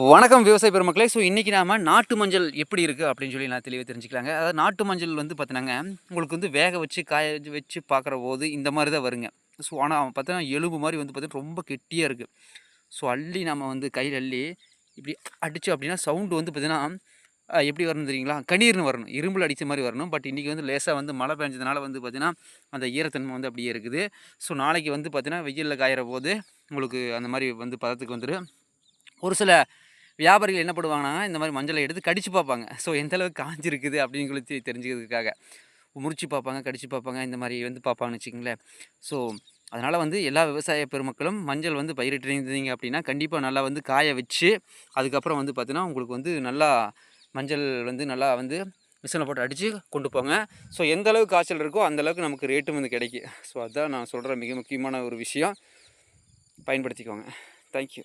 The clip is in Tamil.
வணக்கம் விவசாய பெருமக்களே. ஸோ இன்றைக்கி நாம நாட்டு மஞ்சள் எப்படி இருக்குது அப்படின்னு சொல்லி நான் தெளிவாக தெரிஞ்சுக்கலாங்க. அதாவது நாட்டு மஞ்சள் வந்து பார்த்தீங்கன்னாங்க, உங்களுக்கு வந்து வேக வச்சு காய வச்சு பார்க்குற போது இந்த மாதிரி தான் வருங்க. ஸோ ஆனால் பார்த்தீங்கன்னா எலும்பு மாதிரி வந்து பார்த்தீங்கன்னா ரொம்ப கெட்டியாக இருக்குது. ஸோ அள்ளி நம்ம வந்து கையில் அள்ளி இப்படி அடிச்சு அப்படின்னா சவுண்டு வந்து பார்த்தீங்கன்னா எப்படி வரணும் தெரியுங்களா? கணீர்னு வரணும். இரும்பில் அடித்த மாதிரி வரணும். பட் இன்றைக்கி வந்து லேசாக வந்து மழை பெஞ்சதுனால வந்து பார்த்தீங்கன்னா அந்த ஈரத்தன்மை வந்து அப்படியே இருக்குது. ஸோ நாளைக்கு வந்து பார்த்தீங்கன்னா வெயிலில் காயிற போது உங்களுக்கு அந்த மாதிரி வந்து பதத்துக்கு வந்துடும். ஒரு சில வியாபாரிகள் என்ன பண்ணுவாங்கன்னா, இந்த மாரி மஞ்சள எடுத்து கடிச்சு பார்ப்பாங்க. ஸோ எந்த அளவுக்கு காய்ஞ்சிருக்குது அப்படின்னு சொல்லி தெரிஞ்சுக்கிறதுக்காக. முறிச்சு பார்ப்பாங்க, கடிச்சு பார்ப்பாங்க. இந்த மாரி வந்து பார்ப்பாங்கன்னு வச்சுக்கங்களேன். ஸோ அதனால வந்து எல்லா விவசாய பெருமக்களும் மஞ்சள் வந்து பயிரிட்டிருந்தீங்க அப்படின்னா, கண்டிப்பா நல்லா வந்து காய வச்சு, அதுக்கப்புறம் வந்து பார்த்தீங்கன்னா, உங்களுக்கு வந்து நல்லா மஞ்சள் வந்து நல்லா வந்து மிஷினில போட்டு அடிச்சு கொண்டு போங்க. ஸோ எந்த அளவுக்கு காய்ச்சல் இருக்கோ, அந்த அளவுக்கு நமக்கு ரேட்டும் வந்து கிடைக்கும். ஸோ அதான் நான் சொல்ற மிக முக்கியமான ஒரு விஷயம். பயன்படுத்திக்கோங்க. Thank you.